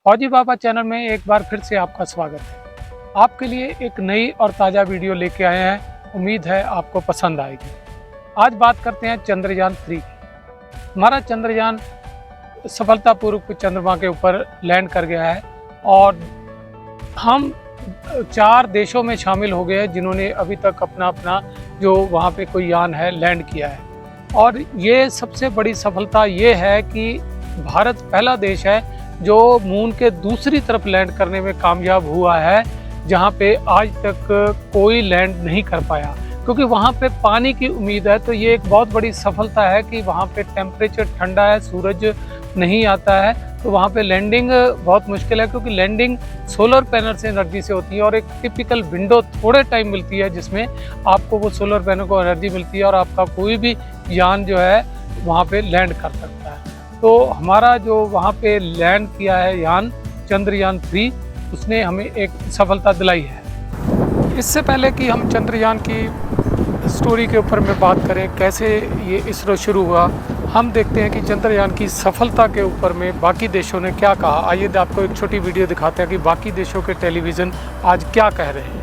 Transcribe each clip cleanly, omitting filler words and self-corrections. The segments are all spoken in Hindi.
फौजी बाबा चैनल में एक बार फिर से आपका स्वागत है। आपके लिए एक नई और ताज़ा वीडियो लेके आए हैं। उम्मीद है आपको पसंद आएगी। आज बात करते हैं चंद्रयान 3 की। हमारा चंद्रयान सफलतापूर्वक चंद्रमा के ऊपर लैंड कर गया है और हम 4 देशों में शामिल हो गए हैं जिन्होंने अभी तक अपना जो वहाँ पे कोई यान है लैंड किया है। और ये सबसे बड़ी सफलता ये है कि भारत पहला देश है जो मून के दूसरी तरफ लैंड करने में कामयाब हुआ है, जहाँ पे आज तक कोई लैंड नहीं कर पाया, क्योंकि वहाँ पे पानी की उम्मीद है। तो ये एक बहुत बड़ी सफलता है कि वहाँ पे टेम्परेचर ठंडा है, सूरज नहीं आता है, तो वहाँ पे लैंडिंग बहुत मुश्किल है, क्योंकि लैंडिंग सोलर पैनल से एनर्जी से होती है और एक टिपिकल विंडो थोड़े टाइम मिलती है जिसमें आपको वो सोलर पैनल को एनर्जी मिलती है और आपका कोई भी यान जो है वहाँ पे लैंड कर सकता है। तो हमारा जो वहाँ पे लैंड किया है यान चंद्रयान 3, उसने हमें एक सफलता दिलाई है। इससे पहले कि हम चंद्रयान की स्टोरी के ऊपर में बात करें, कैसे ये इसरो शुरू हुआ, हम देखते हैं कि चंद्रयान की सफलता के ऊपर में बाकी देशों ने क्या कहा। आइए आपको एक छोटी वीडियो दिखाते हैं कि बाकी देशों के टेलीविज़न आज क्या कह रहे हैं।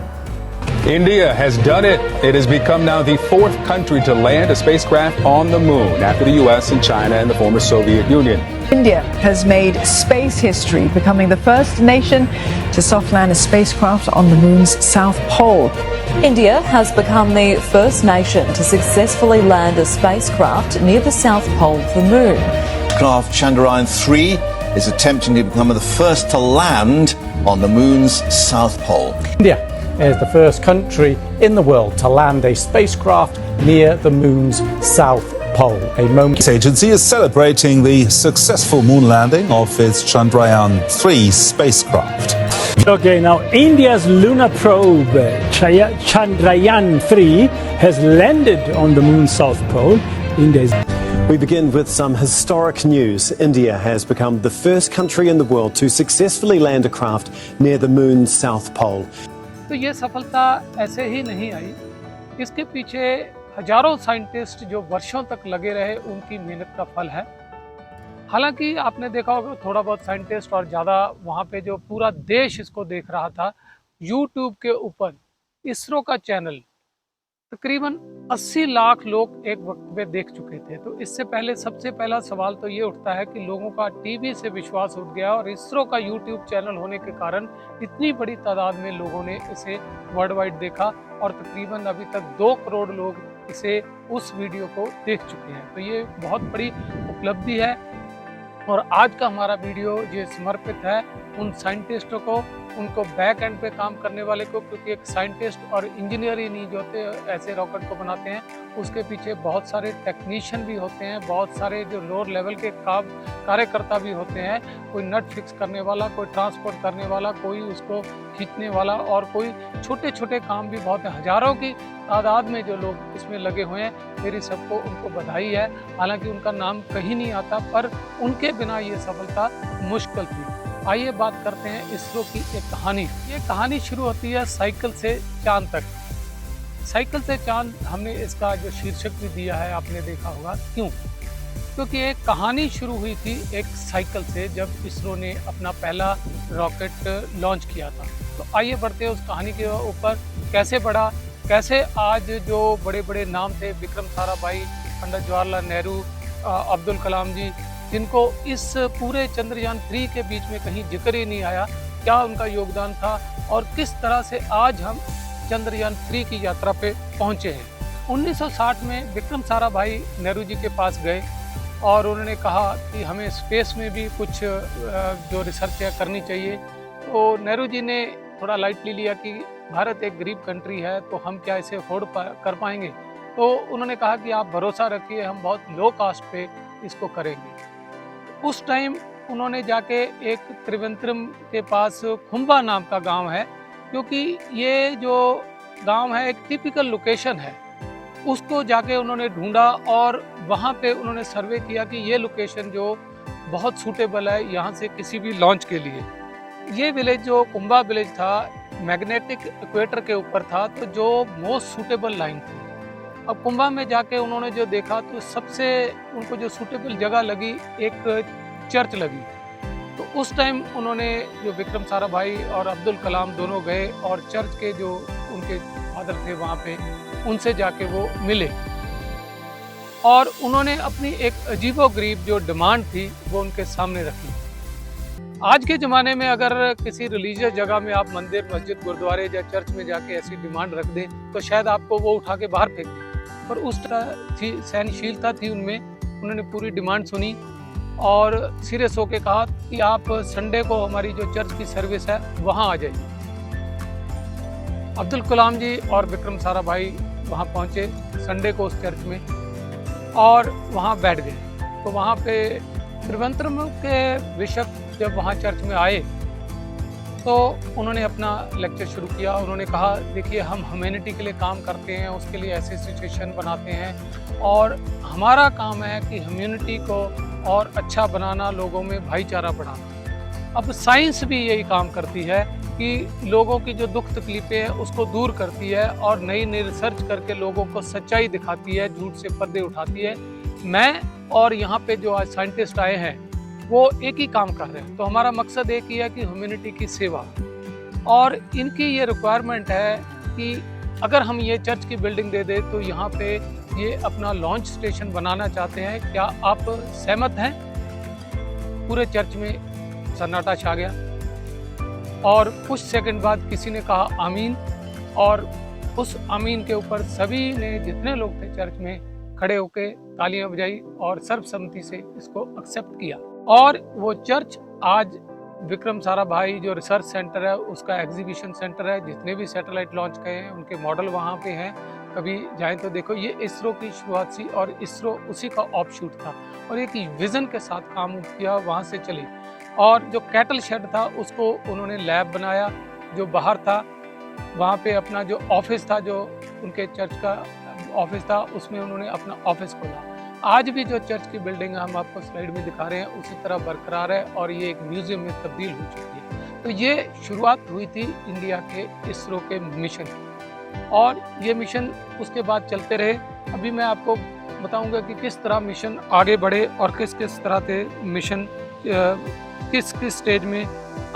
India has done it. It has become now the 4th country to land a spacecraft on the moon after the US and China and the former Soviet Union. India has made space history, becoming the first nation to soft land a spacecraft on the moon's south pole. India has become the first nation to successfully land a spacecraft near the south pole of the moon. Craft Chandrayaan-3 is attempting to become the first to land on the moon's south pole. India is the first country in the world to land a spacecraft near the moon's south pole. A moment. Space Agency is celebrating the successful moon landing of its Chandrayaan-3 spacecraft. Okay, now India's lunar probe Chandrayaan-3 has landed on the moon's south pole. We begin with some historic news. India has become the first country in the world to successfully land a craft near the moon's south pole. तो ये सफलता ऐसे ही नहीं आई, इसके पीछे हजारों साइंटिस्ट जो वर्षों तक लगे रहे, उनकी मेहनत का फल है। हालांकि आपने देखा होगा थोड़ा बहुत साइंटिस्ट और ज़्यादा वहाँ पे जो पूरा देश इसको देख रहा था, यूट्यूब के ऊपर इसरो का चैनल तकरीबन 80 लाख लोग एक वक्त में देख चुके थे। तो इससे पहले सबसे पहला सवाल तो ये उठता है कि लोगों का टीवी से विश्वास उठ गया और इसरो का यूट्यूब चैनल होने के कारण इतनी बड़ी तादाद में लोगों ने इसे वर्ल्ड वाइड देखा और तकरीबन अभी तक 2 करोड़ लोग इसे उस वीडियो को देख चुके हैं। तो ये बहुत बड़ी उपलब्धि है और आज का हमारा वीडियो ये समर्पित है उन साइंटिस्टों को, उनको बैक एंड पे काम करने वाले को, क्योंकि एक साइंटिस्ट और इंजीनियर ही नहीं जो होते ऐसे रॉकेट को बनाते हैं, उसके पीछे बहुत सारे टेक्नीशियन भी होते हैं, बहुत सारे जो लोअर लेवल के कार्यकर्ता भी होते हैं। कोई नट फिक्स करने वाला, कोई ट्रांसपोर्ट करने वाला, कोई उसको खींचने वाला और कोई छोटे छोटे काम भी बहुत है। हज़ारों की तादाद में जो लोग इसमें लगे हुए हैं, मेरी सबको उनको बधाई है। हालांकि उनका नाम कहीं नहीं आता, पर उनके बिना ये सफलता मुश्किल थी। आइए बात करते हैं इसरो की एक कहानी। ये कहानी शुरू होती है साइकिल से चांद तक। साइकिल से चांद हमने इसका जो शीर्षक भी दिया है, आपने देखा होगा क्यों, क्योंकि एक कहानी शुरू हुई थी एक साइकिल से जब इसरो ने अपना पहला रॉकेट लॉन्च किया था। तो आइए बढ़ते हैं उस कहानी के ऊपर, कैसे बढ़ा, कैसे आज जो बड़े बड़े नाम थे, विक्रम साराभाई, पंडित जवाहरलाल नेहरू, अब्दुल कलाम जी, जिनको इस पूरे चंद्रयान 3 के बीच में कहीं जिक्र ही नहीं आया, क्या उनका योगदान था और किस तरह से आज हम चंद्रयान 3 की यात्रा पे पहुंचे हैं। 1960 में विक्रम साराभाई नेहरू जी के पास गए और उन्होंने कहा कि हमें स्पेस में भी कुछ जो रिसर्च है करनी चाहिए। तो नेहरू जी ने थोड़ा लाइटली लिया कि भारत एक गरीब कंट्री है, तो हम क्या इसे अफोर्ड कर पाएंगे। तो उन्होंने कहा कि आप भरोसा रखिए, हम बहुत लो कास्ट पे इसको करेंगे। उस टाइम उन्होंने जाके एक त्रिवेंद्रम के पास खुम्बा नाम का गांव है, क्योंकि ये जो गांव है एक टिपिकल लोकेशन है, उसको जाके उन्होंने ढूंढा और वहाँ पे उन्होंने सर्वे किया कि ये लोकेशन जो बहुत सूटेबल है यहाँ से किसी भी लॉन्च के लिए। ये विलेज जो कुंभा विलेज था, मैग्नेटिक इक्वेटर के ऊपर था, तो जो मोस्ट सूटेबल लाइन थी। अब कुंभा में जाके उन्होंने जो देखा तो सबसे उनको जो सूटेबल जगह लगी, एक चर्च लगी। तो उस टाइम उन्होंने जो विक्रम साराभाई और अब्दुल कलाम दोनों गए और चर्च के जो उनके फादर थे वहाँ पे उनसे जाके वो मिले और उन्होंने अपनी एक अजीबोगरीब जो डिमांड थी वो उनके सामने रखी। आज के ज़माने में अगर किसी रिलीजियस जगह में आप मंदिर, मस्जिद, गुरुद्वारे या चर्च में जाके ऐसी डिमांड रख दें तो शायद आपको वो उठा के बाहर फेंक दें, पर उस तरह थी सहनशीलता थी उनमें। उन्होंने पूरी डिमांड सुनी और सीरियस होके कहा कि आप संडे को हमारी जो चर्च की सर्विस है वहाँ आ जाइए। अब्दुल कलाम जी और विक्रम साराभाई वहाँ पहुँचे संडे को उस चर्च में और वहाँ बैठ गए। तो वहाँ पे त्रिवेंद्रम के बिशप जब वहाँ चर्च में आए तो उन्होंने अपना लेक्चर शुरू किया। उन्होंने कहा देखिए हम ह्यूमैनिटी के लिए काम करते हैं, उसके लिए ऐसे सिचुएशन बनाते हैं और हमारा काम है कि ह्यूमैनिटी को और अच्छा बनाना, लोगों में भाईचारा बढ़ाना। अब साइंस भी यही काम करती है कि लोगों की जो दुख तकलीफें हैं उसको दूर करती है और नई नई रिसर्च करके लोगों को सच्चाई दिखाती है, झूठ से पर्दे उठाती है। मैं और यहाँ पे जो आज साइंटिस्ट आए हैं वो एक ही काम कर रहे हैं। तो हमारा मकसद एक ही है कि ह्यूमैनिटी की सेवा, और इनकी ये रिक्वायरमेंट है कि अगर हम ये चर्च की बिल्डिंग दे दें तो यहाँ पे ये अपना लॉन्च स्टेशन बनाना चाहते हैं। क्या आप सहमत हैं? पूरे चर्च में सन्नाटा छा गया और कुछ सेकंड बाद किसी ने कहा आमीन, और उस आमीन के ऊपर सभी ने, जितने लोग थे चर्च में, खड़े होके तालियां बजाई और सर्वसम्मति से इसको एक्सेप्ट किया। और वो चर्च आज विक्रम साराभाई जो रिसर्च सेंटर है उसका एग्जीबिशन सेंटर है। जितने भी सैटेलाइट लॉन्च किए हैं उनके मॉडल वहाँ पे हैं, कभी जाएं तो देखो। ये इसरो की शुरुआत थी और इसरो उसी का ऑफशूट था और एक विज़न के साथ काम किया, वहाँ से चली। और जो कैटल शेड था उसको उन्होंने लैब बनाया। जो बाहर था वहाँ पे अपना जो ऑफिस था, जो उनके चर्च का ऑफिस था, उसमें उन्होंने अपना ऑफिस खोला। आज भी जो चर्च की बिल्डिंग हम आपको स्लाइड में दिखा रहे हैं उसी तरह बरकरार है और ये एक म्यूजियम में तब्दील हो चुकी है। तो ये शुरुआत हुई थी इंडिया के इसरो के मिशन की और ये मिशन उसके बाद चलते रहे। अभी मैं आपको बताऊंगा कि किस तरह मिशन आगे बढ़े और किस किस तरह से मिशन किस किस स्टेज में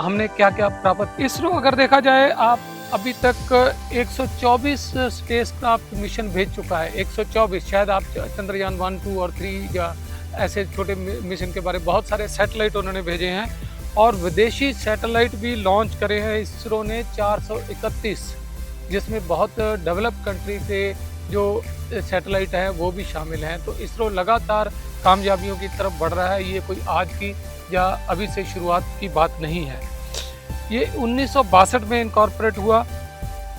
हमने क्या क्या प्राप्त। इसरो अगर देखा जाए आप अभी तक 124 स्पेसक्राफ्ट मिशन भेज चुका है। 124, शायद आप चंद्रयान 1, 2 और 3 या ऐसे छोटे मिशन के बारे में, बहुत सारे सैटेलाइट उन्होंने भेजे हैं और विदेशी सैटेलाइट भी लॉन्च करे हैं इसरो ने 431, जिसमें बहुत डेवलप कंट्री से जो सैटेलाइट हैं वो भी शामिल हैं। तो इसरो लगातार कामयाबियों की तरफ बढ़ रहा है। ये कोई आज की या अभी से शुरुआत की बात नहीं है। ये 1962 में इनकॉर्पोरेट हुआ।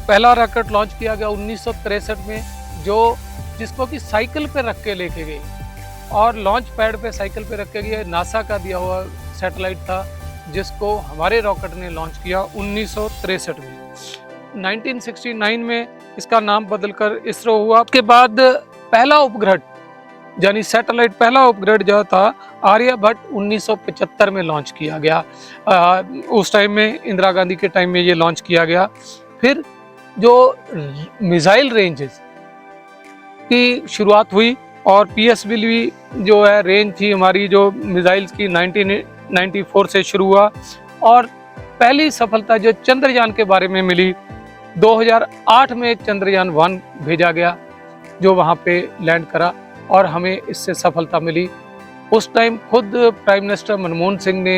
पहला रॉकेट लॉन्च किया गया 1963 में, जिसको कि साइकिल पे रख के लेके गए और लॉन्च पैड पे साइकिल पे रख के गए। नासा का दिया हुआ सैटेलाइट था जिसको हमारे रॉकेट ने लॉन्च किया 1963 में। 1969 में इसका नाम बदलकर इसरो हुआ। उसके बाद पहला उपग्रह यानी सैटेलाइट पहला उपग्रह जो था आर्यभट्ट 1975 में लॉन्च किया गया। उस टाइम में इंदिरा गांधी के टाइम में ये लॉन्च किया गया। फिर जो मिसाइल रेंजेस की शुरुआत हुई और पीएसएलवी जो है रेंज थी हमारी जो मिसाइल्स की 1994 से शुरू हुआ और पहली सफलता जो चंद्रयान के बारे में मिली 2008 में चंद्रयान 1 भेजा गया जो वहाँ पे लैंड करा और हमें इससे सफलता मिली। उस टाइम खुद प्राइम मिनिस्टर मनमोहन सिंह ने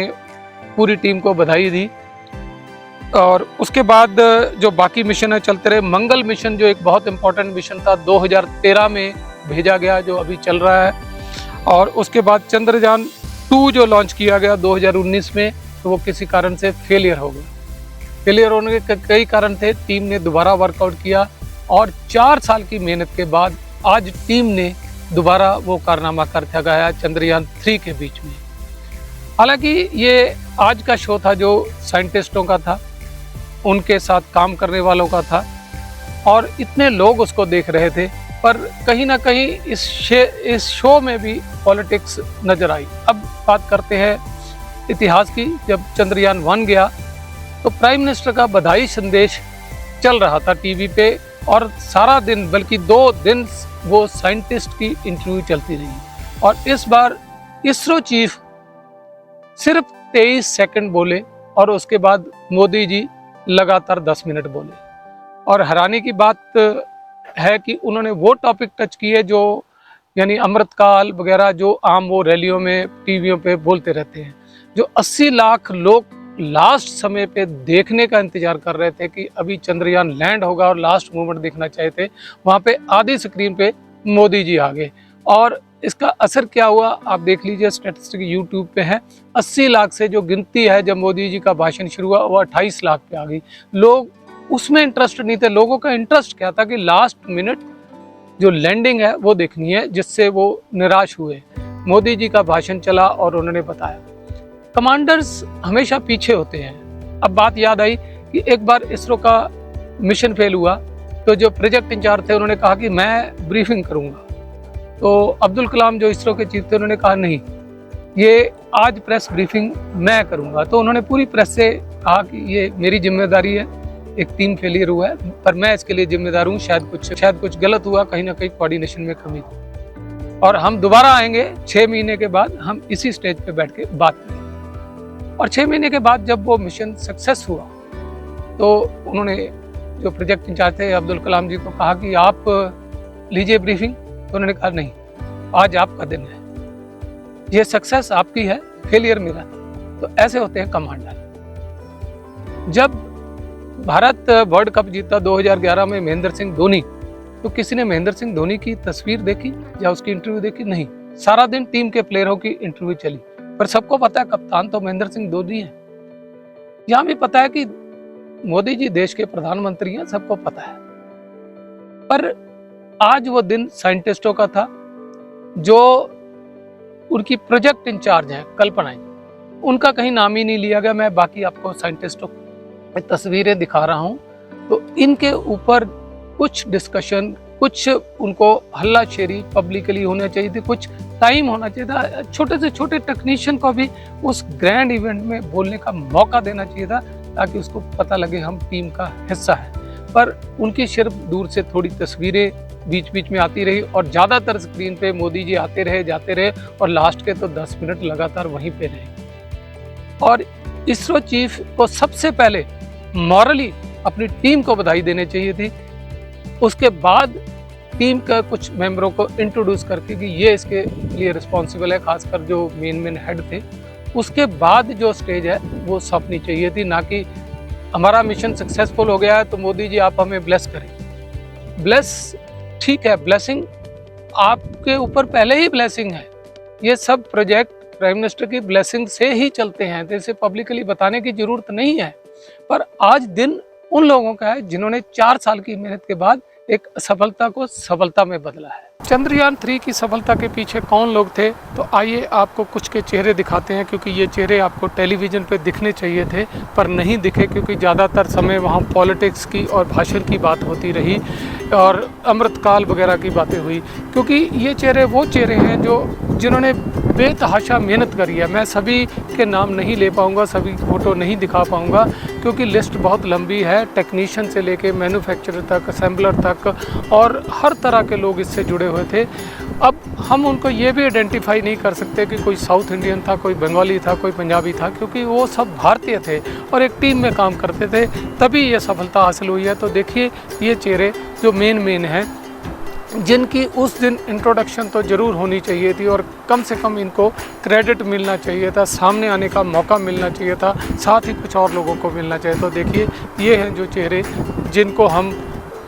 पूरी टीम को बधाई दी और उसके बाद जो बाकी मिशन है चलते रहे। मंगल मिशन जो एक बहुत इम्पोर्टेंट मिशन था 2013 में भेजा गया जो अभी चल रहा है और उसके बाद चंद्रयान 2 जो लॉन्च किया गया 2019 में तो वो किसी कारण से फेलियर हो गया। फेलियर होने के कई कारण थे। टीम ने दोबारा वर्कआउट किया और 4 साल की मेहनत के बाद आज टीम ने दोबारा वो कारनामा कर गया चंद्रयान 3 के बीच में। हालांकि ये आज का शो था जो साइंटिस्टों का था, उनके साथ काम करने वालों का था और इतने लोग उसको देख रहे थे, पर कहीं ना कहीं इस शो में भी पॉलिटिक्स नजर आई। अब बात करते हैं इतिहास की। जब चंद्रयान 1 गया तो प्राइम मिनिस्टर का बधाई संदेश चल रहा था टीवी पे और सारा दिन बल्कि 2 दिन वो साइंटिस्ट की इंटरव्यू चलती रही और इस बार इसरो चीफ सिर्फ 23 सेकंड बोले और उसके बाद मोदी जी लगातार 10 मिनट बोले। और हैरानी की बात है कि उन्होंने वो टॉपिक टच किए जो यानी अमृतकाल वगैरह जो आम वो रैलियों में टीवियों पे बोलते रहते हैं, जो 80 लाख लोग लास्ट समय पे देखने का इंतजार कर रहे थे कि अभी चंद्रयान लैंड होगा और लास्ट मोमेंट देखना चाहते थे, वहाँ पे आधी स्क्रीन पे मोदी जी आ गए। और इसका असर क्या हुआ आप देख लीजिए, स्टैटिस्टिक यूट्यूब पे है। 80 लाख से जो गिनती है जब मोदी जी का भाषण शुरू हुआ वो 28 लाख पे आ गई। लोग उसमें इंटरेस्ट नहीं थे, लोगों का इंटरेस्ट क्या था कि लास्ट मिनट जो लैंडिंग है वो देखनी है, जिससे वो निराश हुए। मोदी जी का भाषण चला और उन्होंने बताया। कमांडर्स हमेशा पीछे होते हैं। अब बात याद आई कि एक बार इसरो का मिशन फेल हुआ तो जो प्रोजेक्ट इंचार्ज थे उन्होंने कहा कि मैं ब्रीफिंग करूंगा। तो अब्दुल कलाम जो इसरो के चीफ थे उन्होंने कहा नहीं, ये आज प्रेस ब्रीफिंग मैं करूंगा। तो उन्होंने पूरी प्रेस से कहा कि ये मेरी जिम्मेदारी है, एक टीम फेलियर हुआ है पर मैं इसके लिए जिम्मेदार हूँ, शायद कुछ गलत हुआ, कहीं ना कहीं कोऑर्डिनेशन में कमी थी और हम दोबारा आएंगे 6 महीने के बाद, हम इसी स्टेज पे बैठ के बात करेंगे। और 6 महीने के बाद जब वो मिशन सक्सेस हुआ तो उन्होंने जो प्रोजेक्ट इंचार्ज थे अब्दुल कलाम जी को कहा कि आप लीजिए ब्रीफिंग। तो उन्होंने कहा नहीं, आज आपका दिन है, ये सक्सेस आपकी है, फेलियर मेरा। तो ऐसे होते हैं कमांडर। जब भारत वर्ल्ड कप जीता 2011 में महेंद्र सिंह धोनी, तो किसी ने महेंद्र सिंह धोनी की तस्वीर देखी या उसकी इंटरव्यू देखी? नहीं। सारा दिन टीम के प्लेयरों की इंटरव्यू चली, पर सबको पता है कप्तान तो महेंद्र सिंह धोनी है। यहाँ भी पता है कि मोदी जी देश के प्रधानमंत्री हैं, सबको पता है। पर आज वो दिन साइंटिस्टों का था, जो उनकी प्रोजेक्ट इंचार्ज हैं कल्पना जी, उनका कहीं नाम ही नहीं लिया गया। मैं बाकी आपको साइंटिस्टों की तस्वीरें दिखा रहा हूं, तो इनके ऊपर कुछ डिस्कशन, कुछ उनको हल्लाशेरी पब्लिकली होना चाहिए थी, कुछ टाइम होना चाहिए था, छोटे से छोटे टेक्नीशियन को भी उस ग्रैंड इवेंट में बोलने का मौका देना चाहिए था, ताकि उसको पता लगे हम टीम का हिस्सा है। पर उनकी सिर्फ दूर से थोड़ी तस्वीरें बीच बीच में आती रही और ज़्यादातर स्क्रीन पे मोदी जी आते रहे, जाते रहे और लास्ट के तो 10 मिनट लगातार वहीं पे रहे। और इसरो चीफ को सबसे पहले मॉरली अपनी टीम को बधाई देनी चाहिए थी, उसके बाद टीम का कुछ मेंबरों को इंट्रोड्यूस करके कि ये इसके लिए रिस्पॉन्सिबल है, खासकर जो मेन हेड थे। उसके बाद जो स्टेज है वो सौंपनी चाहिए थी, ना कि हमारा मिशन सक्सेसफुल हो गया है तो मोदी जी आप हमें ब्लेस करें। ब्लेस ठीक है, ब्लेसिंग आपके ऊपर पहले ही ब्लेसिंग है। ये सब प्रोजेक्ट प्राइम मिनिस्टर की ब्लेसिंग से ही चलते हैं, तो इसे पब्लिकली बताने की जरूरत नहीं है। पर आज दिन उन लोगों का है जिन्होंने 4 साल की मेहनत के बाद एक असफलता को सफलता में बदला है। चंद्रयान 3 की सफलता के पीछे कौन लोग थे, तो आइए आपको कुछ के चेहरे दिखाते हैं, क्योंकि ये चेहरे आपको टेलीविज़न पे दिखने चाहिए थे पर नहीं दिखे, क्योंकि ज़्यादातर समय वहाँ पॉलिटिक्स की और भाषण की बात होती रही और अमृतकाल वगैरह की बातें हुई। क्योंकि ये चेहरे वो चेहरे हैं जिन्होंने बेतहाशा मेहनत करी है। मैं सभी के नाम नहीं ले पाऊँगा, सभी फ़ोटो नहीं दिखा पाऊँगा, क्योंकि लिस्ट बहुत लंबी है। टेक्नीशियन से लेके मैन्युफैक्चरर तक, असेंबलर तक, और हर तरह के लोग इससे जुड़े हुए थे। अब हम उनको ये भी आइडेंटिफाई नहीं कर सकते कि कोई साउथ इंडियन था, कोई बंगाली था, कोई पंजाबी था, क्योंकि वो सब भारतीय थे और एक टीम में काम करते थे, तभी ये सफलता हासिल हुई है। तो देखिए ये चेहरे जो मेन हैं, जिनकी उस दिन इंट्रोडक्शन तो ज़रूर होनी चाहिए थी और कम से कम इनको क्रेडिट मिलना चाहिए था, सामने आने का मौका मिलना चाहिए था, साथ ही कुछ और लोगों को मिलना चाहिए। तो देखिए ये हैं जो चेहरे जिनको हम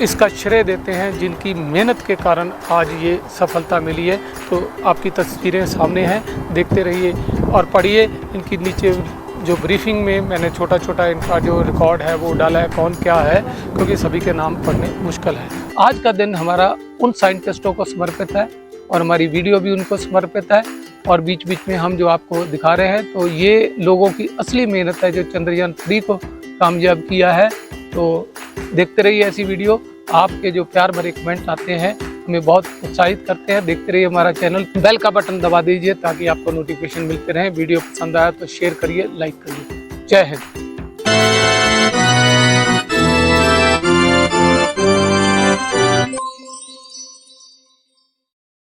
इसका श्रेय देते हैं, जिनकी मेहनत के कारण आज ये सफलता मिली है। तो आपकी तस्वीरें सामने हैं, देखते रहिए और पढ़िए। इनकी नीचे जो ब्रीफिंग में मैंने छोटा छोटा इनका जो रिकॉर्ड है वो डाला है, कौन क्या है, क्योंकि सभी के नाम पढ़ने मुश्किल है। आज का दिन हमारा उन साइंटिस्टों को समर्पित है और हमारी वीडियो भी उनको समर्पित है। और बीच बीच में हम जो आपको दिखा रहे हैं, तो ये लोगों की असली मेहनत है जो चंद्रयान 3 को कामयाब किया है। तो देखते रहिए ऐसी वीडियो, आपके जो प्यार भरे कमेंट आते हैं हमें बहुत उत्साहित करते हैं। देखते रहिए हमारा चैनल, बेल का बटन दबा दीजिए ताकि आपको नोटिफिकेशन मिलते रहें। वीडियो पसंद आया तो शेयर करिए, लाइक करिए। जय हिंद।